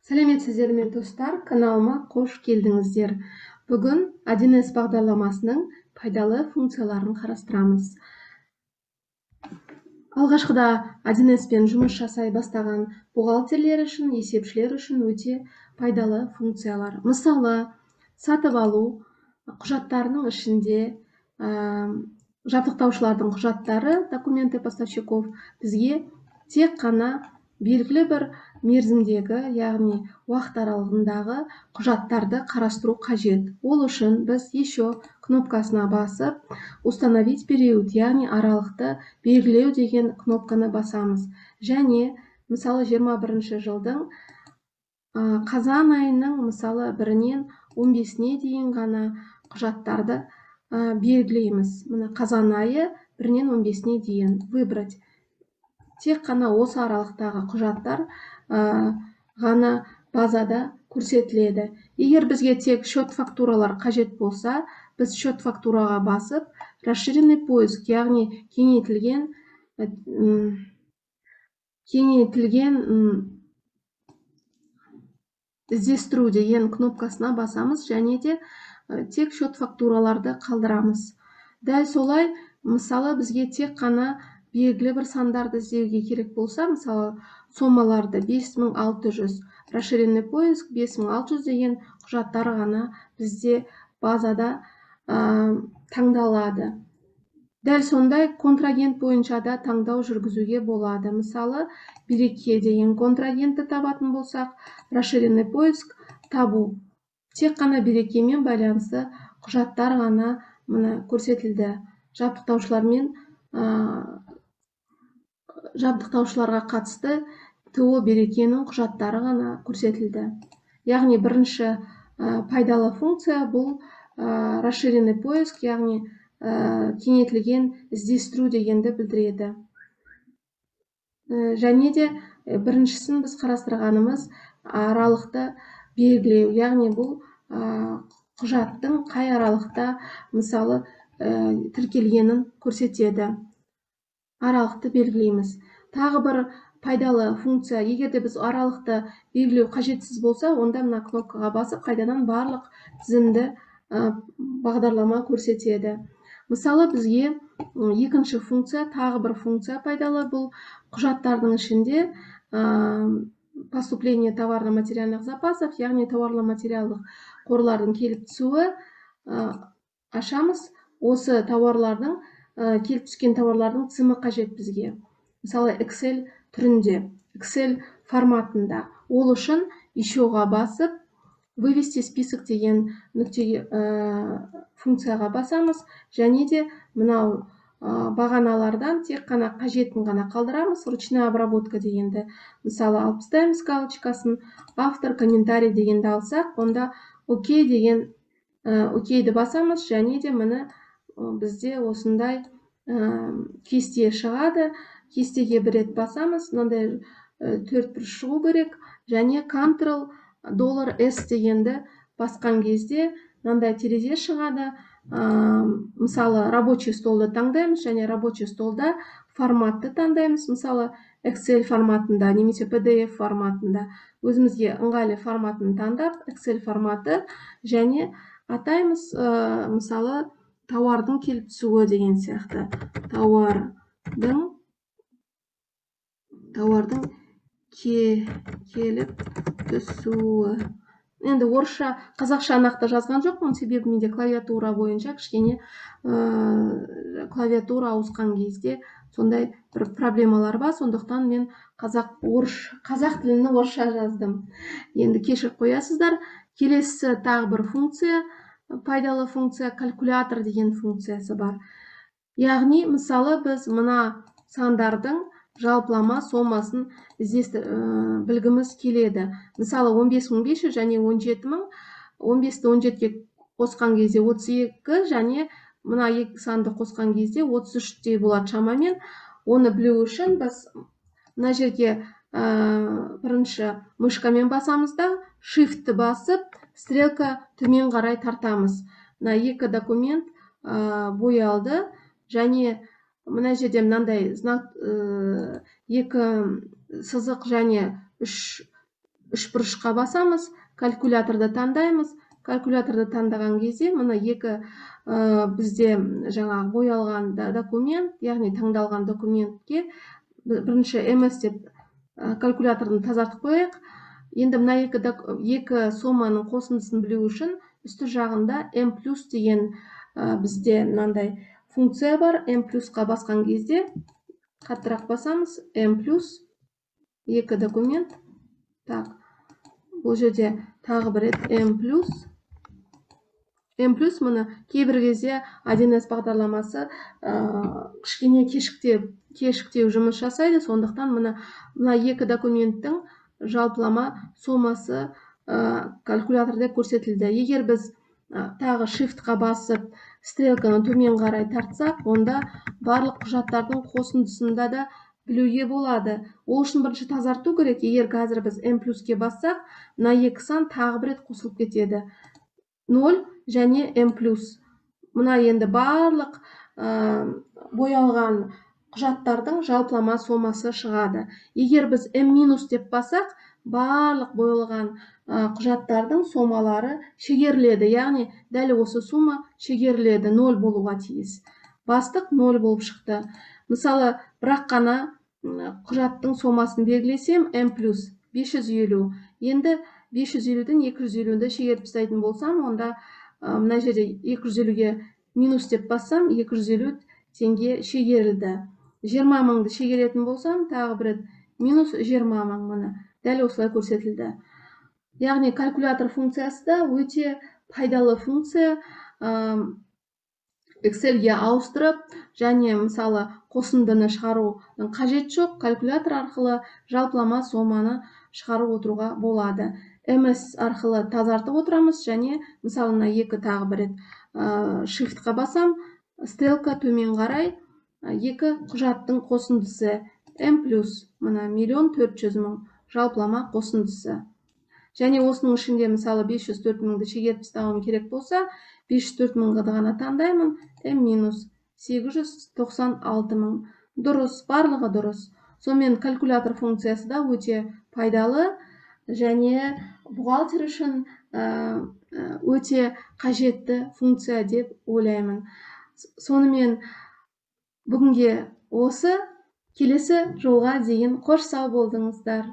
Сәлеметсіздер ме достар, каналыма қош келдіңіздер. Бүгін 1С бағдарламасының пайдалы функцияларын қарастырамыз. Алғашқыда 1С-пен жұмыс жасай бастаған бухгалтерлер үшін, есепшілер үшін өте пайдалы функциялар. Мысалы, сатып алу құжаттарының ішінде жабдықтаушылардың құжаттары, документы поставщиков, бізге тек қана белгілі бір мерзімдегі, яғни уақыт аралығындағы құжаттарды қарастыру қажет. Ол үшін біз еще кнопкасына басып, установить период, яғни аралықты белгілеу деген кнопканы басамыз. Және, мысалы, 21 жылдың қазан айының, мысалы, 1-нен 15-не дейін ғана құжаттарды белгілейміз. Мына қазан айы 1-нен 15-не дейін выбрать. Тек қана осы аралықтағы құжаттар ғана базада көрсетіледі. Егер бізге тек счет фактуралар қажет болса, біз счет фактураға басып, расширенный поиск, яғни кеңейтілген іздестіру деген кнопкасына басамыз, және де тек счет фактураларды қалдырамыз. Дәл солай, мысалы, бізге тек қана белгілі бір сандарды іздеуге керек болса, мысалы, сомаларды 5600, расширенный поиск 5600 деген құжаттар ғана бізде базада таңдалады. Дәл сондай контрагент бойынша да таңдау жүргізуге болады. Мысалы, береке деген контрагентті табатын болсақ, расширенный поиск табу. Тек қана берекемен байланысты құжаттар ғана мына көрсетілді. Жабдықтаушыларға қатысты ТО берекенің құжаттары ғана көрсетілді. Яғни бірінші пайдалы функция бұл расширенный поиск, яғни кеңейтілген іздестіру дегенді білдіреді. Және де біріншісін біз қарастырғанымыз аралықты белгілеу, яғни бұл құжаттың қай аралықта, мысалы, тіркелгенін көрсетеді. Аралықты белгілейміз. Тағы бір пайдалы функция, егерде біз аралықты белгілеу қажетсіз болса, онда мына кнопкаға басып, қайдадан барлық тізімді бағдарлама көрсетеді. Мысалы, бізге екінші функция, тағы бір функция пайдалы, бұл құжаттардың ішінде поступление товарно-материальных запасов, яғни товарлы-материалдық қорлардың келіп түсуі ашамыз. Осы тауарлардың, келіп түскен тауарлардың тізімі қажет бізге. Мысалы, Excel түрінде, Excel форматында. Ол үшін ешеуға басып, вывести список деген нүктеге функцияға басамыз, және де мынау бағаналардан тек қана қажетін ғана қалдырамыз. Ручная обработка дегенді, мысалы, алып тастаймыз галочкасын, автор, комментарий дегенді алсақ, онда окей деген окейді басамыз, және де міне бізде осындай кесте шығады. Кестеге бір рет басамыз, мынандай 4 бұрыш шығу керек, және Ctrl$S дегенді басқан кезде мынандай терезе шығады. Мысалы, рабочий столды таңдаймыз, және рабочий столда форматты таңдаймыз. Мысалы, Excel форматында, немесе PDF форматында өзімізге ыңғайлы форматын таңдап, Excel форматы, және атаймыз, мысалы, тауардың келіп түсуі деген сияқты. Тауардың келіп түсуі. Енді орысша, қазақша нақты жазған жоқпын, себебі менде клавиатура бойынша кішкене клавиатура ауысқан кезде сондай бір проблемалар бар, сондықтан мен қазақ тілінің орысша жаздым. Енді кешіріп қоясыздар. Келесі тағы бір функция, пайдалы функция, калькулятор деген функциясы бар. Яғни, мысалы, біз мына сандардың жалпылама сомасын білгіміз келеді. Мысалы, 15500 және 17000, 15-ті 17-ге қосқан кезде 32, және мына екі санды қосқан кезде 33-тей болады шамамен. Оны білу үшін біз мына жерге бірінші мышкамен басамыз да, shift басып, стрелка төмен қарай тартамыз. Мына екі документ боялды, және мына жерде мынандай знак, екі сызық және үш үшбұрышқа басамыз, калькуляторды таңдаймыз. Калькуляторды таңдаған кезде мына екі бізде жаңағы боялған документ, яғни таңдалған документке бірінші ms деп калькуляторды тазартып қояйық. Енді мына екі соманың қосындысын білу үшін үсті жағында m+ деген бізде мынандай функция бар. m+қа басқан кезде қаттырақ басамыз. m+, екі документ. Так, бұл жерде тағы бір рет m+. m+, мұны кейбір кезде 1С бағдарламасы кішкене кешіктеу жұмыс жасайды. Сондықтан мына екі документтің жалпылама сомасы калькуляторда көрсетілді. Егер біз тағы shift-қа басып, стрелканы төмен қарай тартсақ, онда барлық құжаттардың қосындысында да білуге болады. Ол үшін бірінші тазарту керек. Егер қазір біз m+ке бассақ, мына екі сан тағы бір рет қосылып кетеді. 0 және m+. Мына енді барлық боялған құжаттардың жалпылама сомасы шығады. Егер біз m- деп басақ, барлық боялған құжаттардың сомалары шегеріледі. Яғни дәл осы сума шегеріледі, 0 болуға тиіс. Бастық 0 болып шықты. Мысалы, бірақ қана құжаттың сомасын белгілесем m+, 550. Енді 550-ден 250-ді шегеріп тастайтын болсам, онда мына жерде 250-ге минус деп бассам, 250 теңге шегерілді. 20 мыңды шегеретін болсам, тағы бір рет минус 20 мың мұны. Дәл осылай көрсетілді. Яғни калькулятор функциясы да өте пайдалы функция. Excel-ге ауыстырып, және мысалы қосындыны шығарудың қажет жоқ, калькулятор арқылы жалпылама соманы шығарып отыруға болады. MS арқылы тазартып отырамыз, және мысалы екі тағы бір рет shift-қа басам, стрелка төмен қарай екі құжаттың қосындысы m+, мына 1.400.000 жалпылама қосындысы. Және осының ішінде мысалы 504 мыңды шегеріп тастауым керек болса, 504 мыңды ғана таңдаймын, m- 896 мың. Дұрыс, барлығы дұрыс. Сонымен калькулятор функциясы да өте пайдалы, және бухгалтер үшін өте қажетті функция деп ойлаймын. Сонымен бүгінге осы, келесі жолға дейін қош сау болдыңыздар.